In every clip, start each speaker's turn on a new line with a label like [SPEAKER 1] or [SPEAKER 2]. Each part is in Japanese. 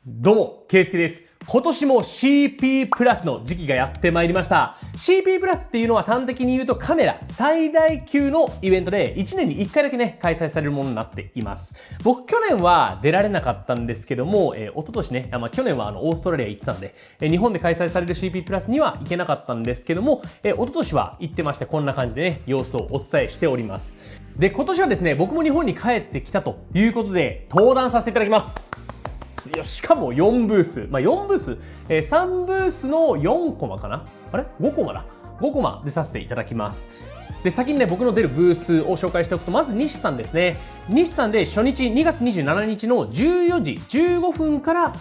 [SPEAKER 1] どうも、ケイスケです。今年も CP プラスの時期がやってまいりました。CP プラスっていうのは端的に言うとカメラ最大級のイベントで1年に1回だけね、開催されるものになっています。僕去年は出られなかったんですけども、一昨年ね、去年はオーストラリア行ったんで、日本で開催される CP プラスには行けなかったんですけども、一昨年は行ってまして、こんな感じでね、様子をお伝えしております。で、今年はですね、僕も日本に帰ってきたということで、登壇させていただきます。しかも4ブース。4ブース、3ブースの4コマかなあれ ?5 コマだ。5コマ出させていただきます。で、先にね、僕の出るブースを紹介しておくと、まず西さんですね。西さんで初日2月27日の14時15分から、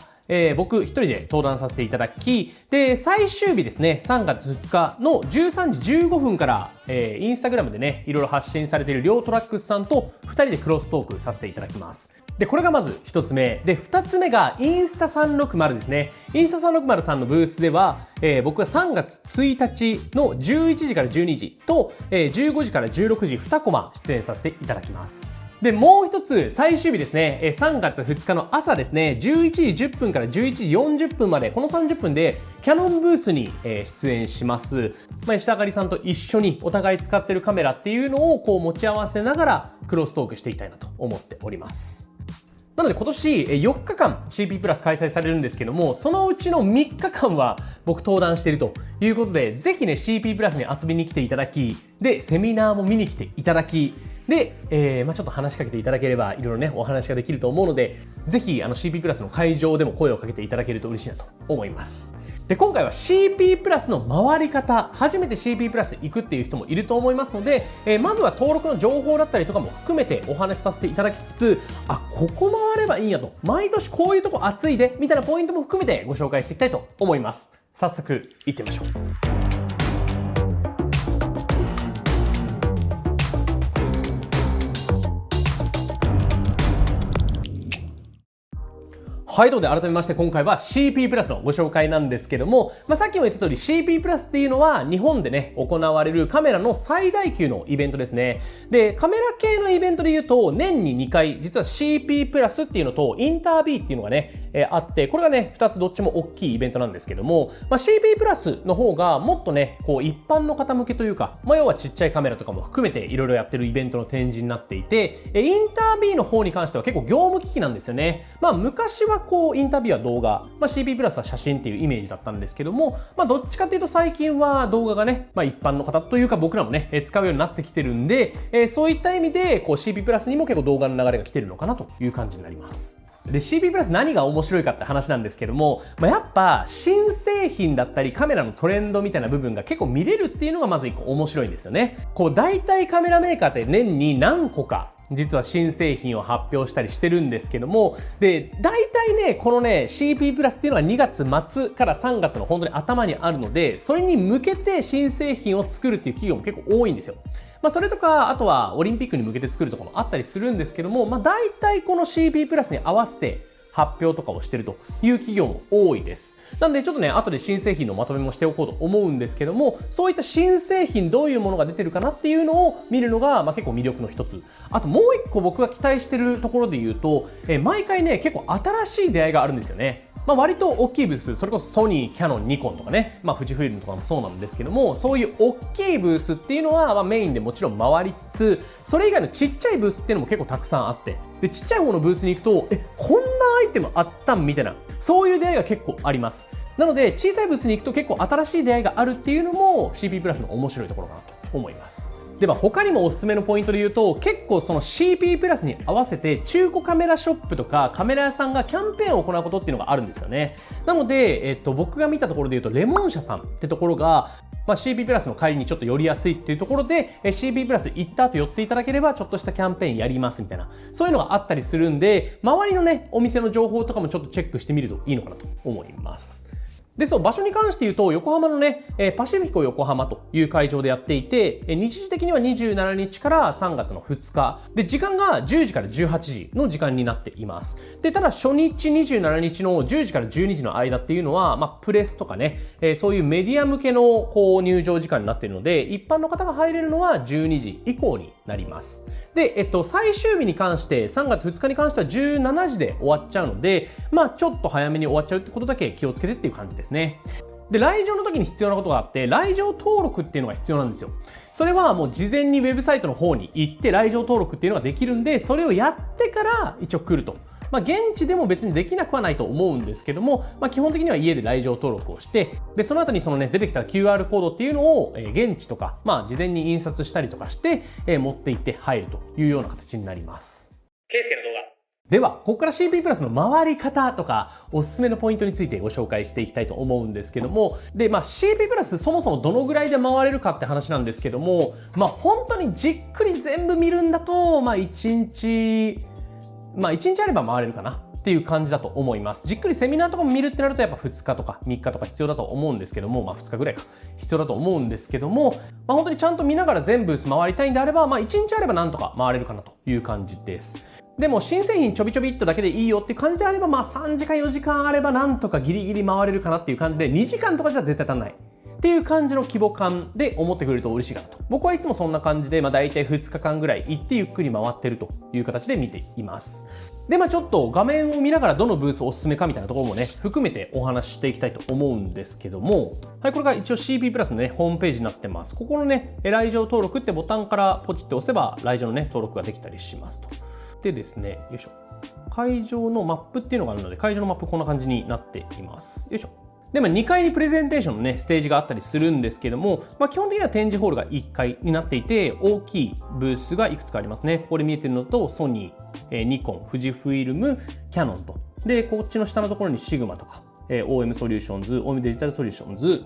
[SPEAKER 1] 僕一人で登壇させていただき、で、最終日ですね、3月2日の13時15分から、インスタグラムでね、いろいろ発信されている両トラックスさんと2人でクロストークさせていただきます。で、これがまず1つ目。で、2つ目がインスタ360ですね。インスタ360さんのブースでは、僕は3月1日の11時から12時と、15時から16時2コマ出演させていただきます。で、もう一つ、最終日ですね、3月2日の朝ですね、11時10分から11時40分まで、この30分で、キヤノンブースに出演します。吉田あかりさんと一緒にお互い使ってるカメラっていうのをこう持ち合わせながら、クロストークしていきたいなと思っております。なので今年4日間 CP プラス開催されるんですけども、そのうちの3日間は僕登壇しているということで、ぜひね CP プラスに遊びに来ていただき、で、セミナーも見に来ていただき、で、ちょっと話しかけていただければいろいろねお話ができると思うので、ぜひCP プラスの会場でも声をかけていただけると嬉しいなと思います。で、今回は CP プラスの回り方、初めて CP プラス行くっていう人もいると思いますので、まずは登録の情報だったりとかも含めてお話しさせていただきつつ、ここ回ればいいんやと、毎年こういうとこ熱いでみたいなポイントも含めてご紹介していきたいと思います。早速行ってみましょう。はい、ということで改めまして今回は CP プラスのご紹介なんですけども、さっきも言った通り CP プラスっていうのは日本でね、行われるカメラの最大級のイベントですね。で、カメラ系のイベントで言うと年に2回、実は CP プラスっていうのとインタービーっていうのがね、あって、これがね、2つどっちも大きいイベントなんですけども、CP プラスの方がもっとね、こう一般の方向けというか、要はちっちゃいカメラとかも含めていろいろやってるイベントの展示になっていて、インタービーの方に関しては結構業務機器なんですよね。昔はこうインタビューは動画、CP プラスは写真っていうイメージだったんですけども、どっちかっていうと最近は動画がね、一般の方というか僕らもね、使うようになってきてるんで、そういった意味でこう CP プラスにも結構動画の流れが来てるのかなという感じになります。で、CP プラス何が面白いかって話なんですけども、やっぱ新製品だったりカメラのトレンドみたいな部分が結構見れるっていうのがまず一個面白いんですよね。こう大体カメラメーカーって年に何個か実は新製品を発表したりしてるんですけども、で、大体ね、このね、CP プラスっていうのは2月末から3月の本当に頭にあるので、それに向けて新製品を作るっていう企業も結構多いんですよ。それとか、あとはオリンピックに向けて作るとかもあったりするんですけども、大体この CP プラスに合わせて発表とかをしているという企業も多いです。なんでちょっとね、後で新製品のまとめもしておこうと思うんですけども、そういった新製品どういうものが出てるかなっていうのを見るのが、結構魅力の一つ。あともう一個僕が期待してるところで言うと、毎回ね、結構新しい出会いがあるんですよね。割と大きいブース、それこそソニー、キヤノン、ニコンとかね、富士フイルムとかもそうなんですけども、そういう大きいブースっていうのは、メインでもちろん回りつつ、それ以外のちっちゃいブースっていうのも結構たくさんあって、で、ちっちゃい方のブースに行くと、こんなアイテムあったんみたいな、そういう出会いが結構あります。なので、小さいブースに行くと結構新しい出会いがあるっていうのも CP プラスの面白いところかなと思います。では他にもおすすめのポイントで言うと、結構その CP プラスに合わせて中古カメラショップとかカメラ屋さんがキャンペーンを行うことっていうのがあるんですよね。なので、僕が見たところで言うとレモン社さんってところが、CP プラスの帰りにちょっと寄りやすいっていうところで、CP プラス行った後寄っていただければちょっとしたキャンペーンやりますみたいな、そういうのがあったりするんで、周りのね、お店の情報とかもちょっとチェックしてみるといいのかなと思います。で、そう、場所に関して言うと、横浜のね、パシフィコ横浜という会場でやっていて、日時的には27日から3月の2日。で、時間が10時から18時の時間になっています。で、ただ初日27日の10時から12時の間っていうのは、プレスとかね、そういうメディア向けのこう入場時間になっているので、一般の方が入れるのは12時以降になります。で、最終日に関して、3月2日に関しては17時で終わっちゃうので、ちょっと早めに終わっちゃうってことだけ気をつけてっていう感じですね。で、来場の時に必要なことがあって、来場登録っていうのが必要なんですよ。それはもう事前にウェブサイトの方に行って来場登録っていうのができるんで、それをやってから一応来ると。現地でも別にできなくはないと思うんですけども、基本的には家で来場登録をして、で、その後にそのね、出てきた QR コードっていうのを、現地とか、事前に印刷したりとかして、持って行って入るというような形になります。ケイスケの動画。では、ここから CP プラスの回り方とか、おすすめのポイントについてご紹介していきたいと思うんですけども、で、CP プラスそもそもどのぐらいで回れるかって話なんですけども、本当にじっくり全部見るんだと、1日あれば回れるかなっていう感じだと思います。じっくりセミナーとかも見るってなるとやっぱ2日とか3日とか必要だと思うんですけども、2日ぐらいか必要だと思うんですけども、本当にちゃんと見ながら全部回りたいんであれば、1日あればなんとか回れるかなという感じです。でも新製品ちょびちょびっとだけでいいよっていう感じであれば、3時間4時間あればなんとかギリギリ回れるかなっていう感じで、2時間とかじゃ絶対足んない。っていう感じの規模感で思ってくれると嬉しいかなと。僕はいつもそんな感じで、大体2日間ぐらい行ってゆっくり回ってるという形で見ています。で、ちょっと画面を見ながらどのブースおすすめかみたいなところもね、含めてお話ししていきたいと思うんですけども、はい、これが一応 CP プラスのね、ホームページになってます。ここのね、来場登録ってボタンからポチって押せば、来場のね、登録ができたりしますと。でですね、よいしょ。会場のマップっていうのがあるので、会場のマップこんな感じになっています。よいしょ。で、2階にプレゼンテーションのね、ステージがあったりするんですけども、基本的には展示ホールが1階になっていて、大きいブースがいくつかありますね。ここで見えてるのと、ソニー、ニコン、富士フィルム、キヤノンと。で、こっちの下のところにシグマとか、OM ソリューションズ、OM デジタルソリューションズ、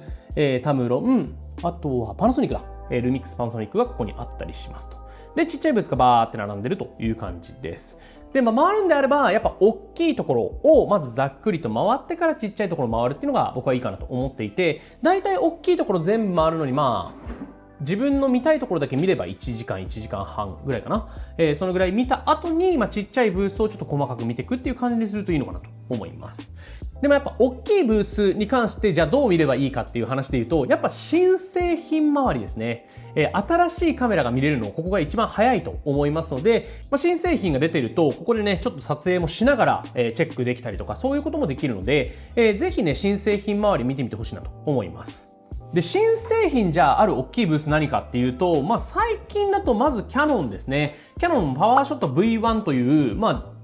[SPEAKER 1] タムロン、あとはパナソニックだ。ルミックスパナソニックがここにあったりしますと。で、ちっちゃいブースがバーって並んでるという感じです。で、回るんであれば、やっぱ大きいところをまずざっくりと回ってからちっちゃいところを回るっていうのが僕はいいかなと思っていて、だいたい大きいところ全部回るのに自分の見たいところだけ見れば1時間、1時間半ぐらいかな。そのぐらい見た後に、ちっちゃいブースをちょっと細かく見ていくっていう感じにするといいのかなと思います。でもやっぱ大きいブースに関してじゃあどう見ればいいかっていう話で言うと、やっぱ新製品周りですね。新しいカメラが見れるのここが一番早いと思いますので、新製品が出てるとここでねちょっと撮影もしながらチェックできたりとかそういうこともできるので、ぜひね新製品周り見てみてほしいなと思います。で、新製品じゃあある大きいブース何かっていうと、最近だとまずキヤノンですね。キヤノンパワーショット V1 という、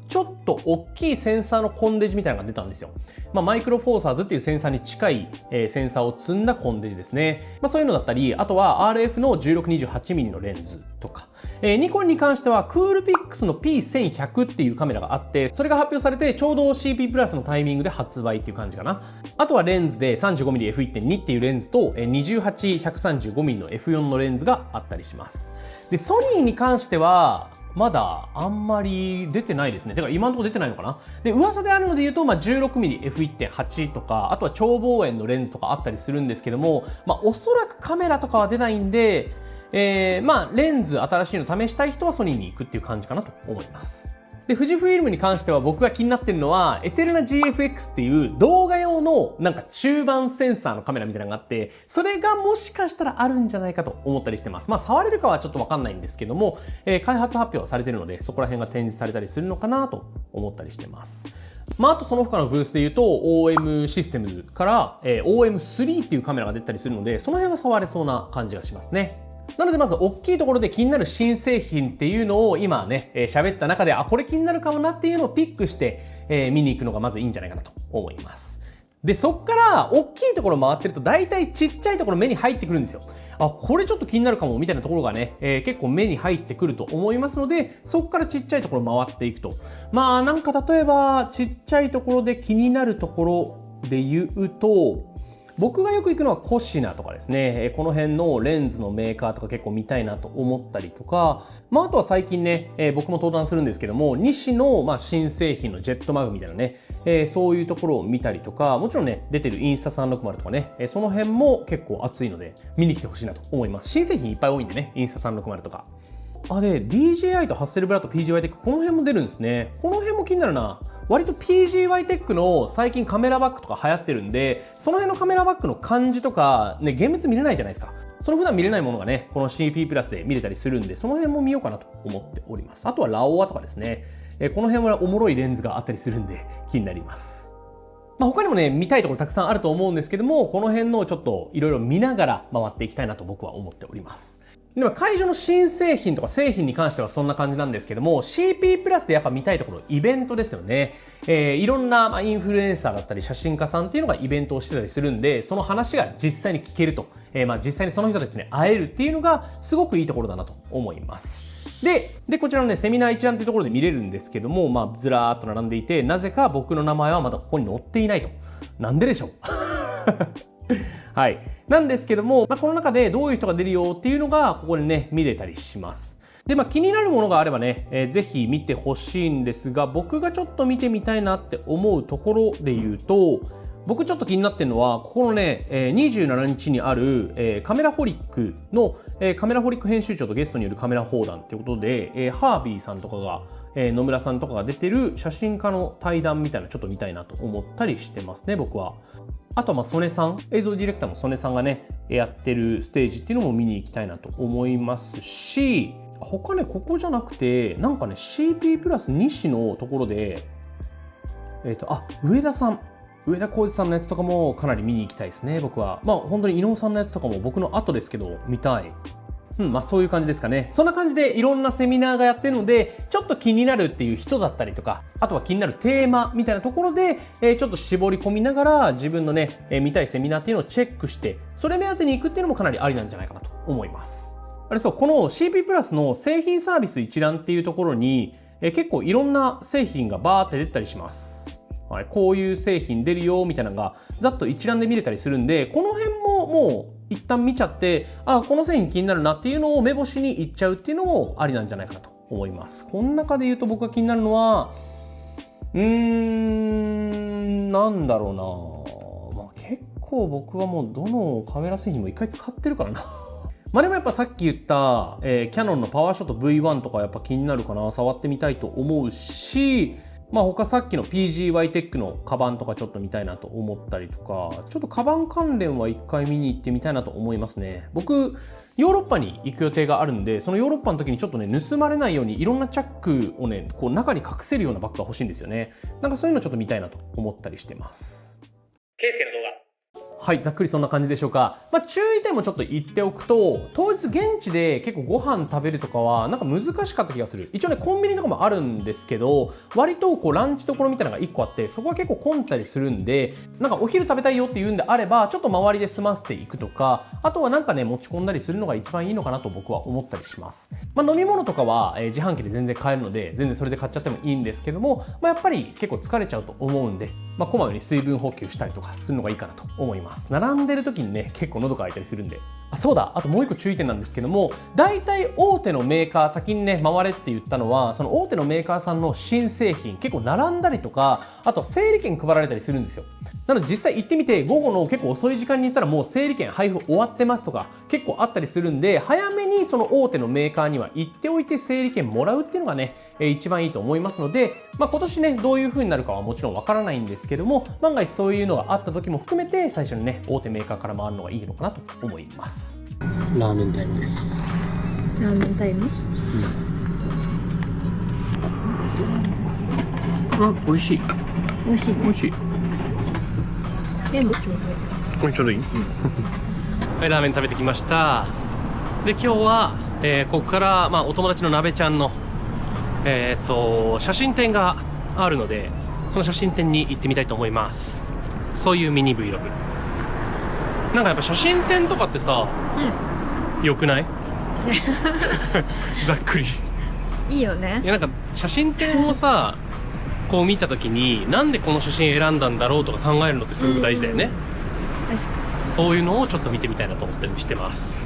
[SPEAKER 1] ちょっと大きいセンサーのコンデジみたいなのが出たんですよ。マイクロフォーサーズっていうセンサーに近い、センサーを積んだコンデジですね。そういうのだったり、あとは RF の 16-28mm のレンズとか、ニコンに関してはクールピックスの P1100 っていうカメラがあって、それが発表されてちょうど CP プラスのタイミングで発売っていう感じかな。あとはレンズで 35mmF1.2 っていうレンズと 28-135mm の F4 のレンズがあったりします。で、ソニーに関してはまだあんまり出てないですね。てか今のところ出てないのかな。で、噂であるので言うと、16mmF1.8 とか、あとは超望遠のレンズとかあったりするんですけども、おそらくカメラとかは出ないんで、レンズ新しいの試したい人はソニーに行くっていう感じかなと思います。で、富士フイルムに関しては僕が気になってるのは、エテルナ GFX っていう動画用のなんか中盤センサーのカメラみたいなのがあって、それがもしかしたらあるんじゃないかと思ったりしてます。触れるかはちょっとわかんないんですけども、開発発表されてるので、そこら辺が展示されたりするのかなと思ったりしてます。あとその他のブースで言うと OM システムズから、OM3 っていうカメラが出たりするので、その辺は触れそうな感じがしますね。なのでまず大きいところで気になる新製品っていうのを今ね喋った中でこれ気になるかもなっていうのをピックして、見に行くのがまずいいんじゃないかなと思います。で、そっから大きいところ回ってると大体ちっちゃいところ目に入ってくるんですよ。これちょっと気になるかもみたいなところがね、結構目に入ってくると思いますので、そっからちっちゃいところ回っていくと。なんか例えばちっちゃいところで気になるところで言うと、僕がよく行くのはコシナとかですね、この辺のレンズのメーカーとか結構見たいなと思ったりとか、あとは最近ね、僕も登壇するんですけども、西の新製品のジェットマグみたいなね、そういうところを見たりとか、もちろんね、出てるインスタ360とかね、その辺も結構熱いので見に来てほしいなと思います。新製品いっぱい多いんでね、インスタ360とか。で DJI とハッセルブラッド PGY テック、この辺も出るんですね。この辺も気になるな。割と PGY テックの最近カメラバッグとか流行ってるんで、その辺のカメラバッグの感じとかね、現物見れないじゃないですか。その普段見れないものがね、この CP プラスで見れたりするんで、その辺も見ようかなと思っております。あとはラオワとかですね、この辺はおもろいレンズがあったりするんで気になります。他にもね、見たいところたくさんあると思うんですけども、この辺のちょっといろいろ見ながら回っていきたいなと僕は思っております。でも会場の新製品とか製品に関してはそんな感じなんですけども、 CP プラスでやっぱ見たいところイベントですよね。いろんなインフルエンサーだったり写真家さんっていうのがイベントをしてたりするんで、その話が実際に聞けると、実際にその人たちに会えるっていうのがすごくいいところだなと思います。でこちらのね、セミナー一覧っていうところで見れるんですけども、ずらーっと並んでいて、なぜか僕の名前はまだここに載っていないと。なんででしょうはい、なんですけども、この中でどういう人が出るよっていうのがここでね見れたりします。で、気になるものがあればね、ぜひ見てほしいんですが、僕がちょっと見てみたいなって思うところで言うと、僕ちょっと気になってるのはここのね、27日にある、カメラホリックの、カメラホリック編集長とゲストによるカメラ放談ということで、ハービーさんとかが、野村さんとかが出てる写真家の対談みたいなちょっと見たいなと思ったりしてますね、僕は。あとは曽根さん、映像ディレクターの曽根さんがねやってるステージっていうのも見に行きたいなと思いますし、他ねここじゃなくてなんかね CP プラス西のところで上田さん、上田浩二さんのやつとかもかなり見に行きたいですね、僕は。本当に伊能さんのやつとかも僕の後ですけど見たい。そういう感じですかね。そんな感じでいろんなセミナーがやってるので、ちょっと気になるっていう人だったりとか、あとは気になるテーマみたいなところで、ちょっと絞り込みながら自分のね、見たいセミナーっていうのをチェックして、それ目当てに行くっていうのもかなりありなんじゃないかなと思います。この CP プラスの製品サービス一覧っていうところに、結構いろんな製品がバーって出たりします。こういう製品出るよみたいなのがざっと一覧で見れたりするんで、この辺ももう一旦見ちゃって、この製品気になるなっていうのを目星にいっちゃうっていうのもありなんじゃないかなと思います。この中で言うと僕が気になるのはなんだろうな、結構僕はもうどのカメラ製品も一回使ってるからなでもやっぱさっき言った、キヤノンのパワーショット V1 とかやっぱ気になるかな、触ってみたいと思うし、他さっきの PGY テックのカバンとかちょっと見たいなと思ったりとか、ちょっとカバン関連は一回見に行ってみたいなと思いますね。僕ヨーロッパに行く予定があるんで、そのヨーロッパの時にちょっとね盗まれないようにいろんなチャックをねこう中に隠せるようなバッグが欲しいんですよね。そういうのちょっと見たいなと思ったりしてます。ケイスケの動画、はい、ざっくりそんな感じでしょうか。注意点もちょっと言っておくと、当日現地で結構ご飯食べるとかは難しかった気がする。一応ねコンビニとかもあるんですけど、割とこうランチどころみたいなのが1個あって、そこは結構混んだりするんで、お昼食べたいよっていうんであればちょっと周りで済ませていくとか、あとはね持ち込んだりするのが一番いいのかなと僕は思ったりします。飲み物とかは自販機で全然買えるので、全然それで買っちゃってもいいんですけども、やっぱり結構疲れちゃうと思うんで、こまめに水分補給したりとかするのがいいかなと思います。並んでる時にね結構喉が開いたりするんで。そうだ、あともう一個注意点なんですけども、大体大手のメーカー先にね回れって言ったのは、その大手のメーカーさんの新製品結構並んだりとか、あと整理券配られたりするんですよ。なので実際行ってみて、午後の結構遅い時間に行ったらもう整理券配布終わってますとか結構あったりするんで、早めにその大手のメーカーには行っておいて整理券もらうっていうのがね一番いいと思いますので、今年ねどういう風になるかはもちろんわからないんですけども、万が一そういうのがあった時も含めて最初にね大手メーカーから回るのがいいのかなと思います。ラーメンタイムです。
[SPEAKER 2] ラーメンタイム、
[SPEAKER 1] 美味しい。
[SPEAKER 2] 美味しい。
[SPEAKER 1] 美味しい。
[SPEAKER 2] 全部ちょう
[SPEAKER 1] これちょうどいい。はい、ラーメン食べてきました。で今日は、ここから、お友達のなべちゃんの、写真展があるので、その写真展に行ってみたいと思います。そういうミニ Vlog。やっぱ写真展とかってさ、良くないざっくり
[SPEAKER 2] いいよね。
[SPEAKER 1] いや写真展をさこう見た時になんでこの写真選んだんだろうとか考えるのってすごく大事だよね。そういうのをちょっと見てみたいなと思ったりしてます。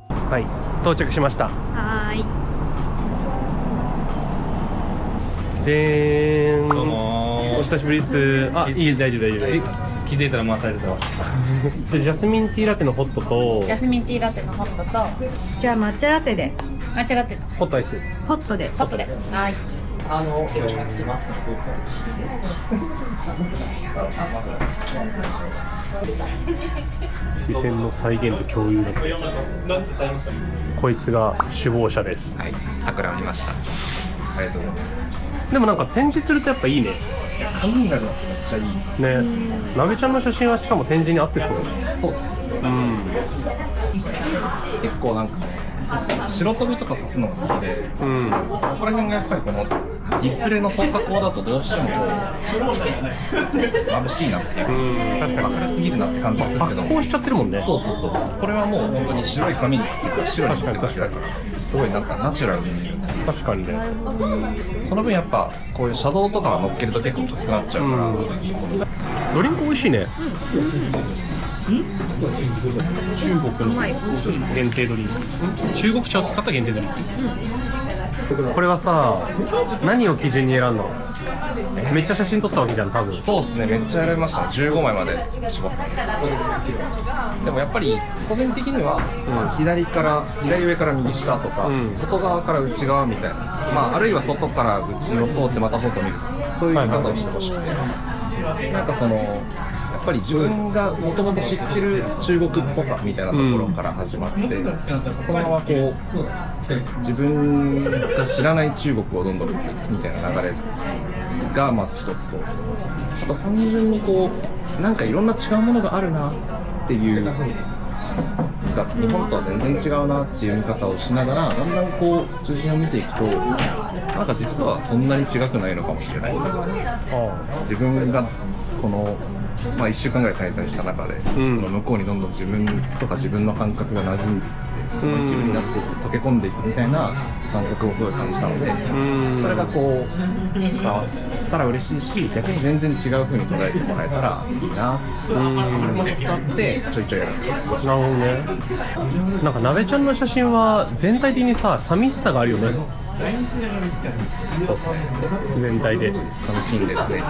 [SPEAKER 1] はい、到着しました。
[SPEAKER 2] はーい。
[SPEAKER 1] でーん。
[SPEAKER 3] どうも
[SPEAKER 1] お久しぶりです。あ、いいです、大丈夫大丈夫です。
[SPEAKER 3] 気づいたら回されてたわ。
[SPEAKER 1] でジャスミンティーラテのホットと
[SPEAKER 4] ジャスミンティーラテのホットと
[SPEAKER 2] じゃあ抹茶ラテで、
[SPEAKER 4] 間違ってた
[SPEAKER 1] ホットアイス。
[SPEAKER 2] ホットで。
[SPEAKER 4] ホットではい。
[SPEAKER 3] 協力します。
[SPEAKER 1] 視線の再現と共有だと。こいつが首謀者です。
[SPEAKER 3] はい、企みました。ありがとうございます。
[SPEAKER 1] でもなんか展示するとやっぱいいね。
[SPEAKER 3] 紙になるのってめっちゃいい。
[SPEAKER 1] ね、なべちゃんの写真はしかも展示に合ってそう。
[SPEAKER 3] そうですね。
[SPEAKER 1] うん。
[SPEAKER 3] 結構なんか白飛びとか刺すのが好きで、
[SPEAKER 1] うん。
[SPEAKER 3] ここら辺がやっぱりこのディスプレイの放課後だとどうしてもこう眩しいなっていう、
[SPEAKER 1] 確かに
[SPEAKER 3] 明るすぎるなって感じがするけども、
[SPEAKER 1] 発光しちゃってるもんね。
[SPEAKER 3] そうそうそう。これはもう本当に白い紙にすってから白に塗ってるだけだから、すごいなんかナチュラルに見えるんですよ。
[SPEAKER 1] 確かにね。
[SPEAKER 3] その分やっぱこういうシャドウとか乗っけると結構きつくなっちゃうから、
[SPEAKER 1] ドリンク美味しいね。中国の限定ドリンク。中国茶を使った限定ドリンク。これはさ、何を基準に選んだの？めっちゃ写真撮ったわけじゃん、多分。
[SPEAKER 3] そうですね、めっちゃ選びましたね。15枚まで絞ったんです。でもやっぱり個人的には、左上から右下とか、外側から内側みたいな、まああるいは外から内を通ってまた外を見るとか、そういう生き方をしてほしくて、なんかそのやっぱり自分がもともと知ってる中国っぽさみたいなところから始まって、そのままこう自分が知らない中国をどんどん見ていくみたいな流れがまず一つと、あと単純にこうなんかいろんな違うものがあるなっていうが日本とは全然違うなっていう見方をしながらだんだんこう中心を見ていくと、なんか実はそんなに違くないのかもしれない。自分がこのまあ1週間ぐらい滞在した中で、その向こうにどんどん自分とか自分の感覚が馴染んでいって、その一部になっていく、溶け込んでいくみたいな感覚をすごい感じたので、それがこう伝わったら嬉しいし、逆に全然違う風に捉えてもらえたらいいなっていうのもちょっとあってちょいちょいやるんですよ。
[SPEAKER 1] なるほどね。なんかなべちゃんの写真は全体的にさ、寂しさがあるよね。
[SPEAKER 3] そうですね。
[SPEAKER 1] 全体で
[SPEAKER 3] 寂しいんですね。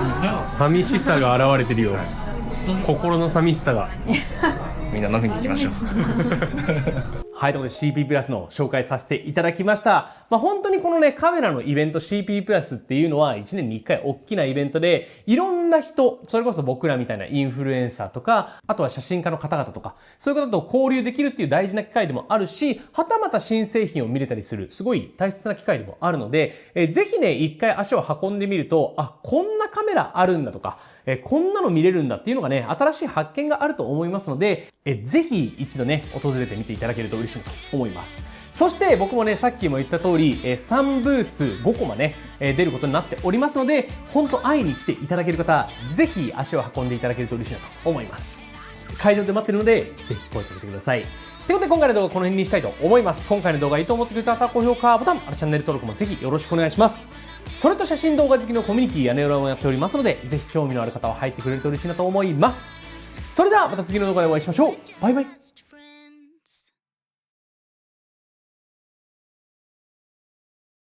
[SPEAKER 1] 寂しさが現れてるよ。心の寂しさが。
[SPEAKER 3] みんな飲みに行きましょう。
[SPEAKER 1] はい、ということで CP プラスの紹介させていただきました。本当にこのね、カメラのイベント CP プラスっていうのは1年に1回大きなイベントで、いろんな人、それこそ僕らみたいなインフルエンサーとか、あとは写真家の方々とか、そういう方と交流できるっていう大事な機会でもあるし、はたまた新製品を見れたりする、すごい大切な機会でもあるので、ぜひね、一回足を運んでみると、あ、こんなカメラあるんだとか、こんなの見れるんだっていうのがね、新しい発見があると思いますので、ぜひ一度ね、訪れてみていただけると嬉しいなと思います。そして僕もね、さっきも言った通り、3ブース5コマね、出ることになっておりますので、本当会いに来ていただける方、ぜひ足を運んでいただけると嬉しいなと思います。会場で待ってるので、ぜひ声かけてください。ということで今回の動画はこの辺にしたいと思います。今回の動画いいと思ってくれた方は高評価ボタン、チャンネル登録もぜひよろしくお願いします。それと写真動画好きのコミュニティ屋根裏もやっておりますので、ぜひ興味のある方は入ってくれると嬉しいなと思います。それではまた次の動画でお会いしましょう。バイバイ。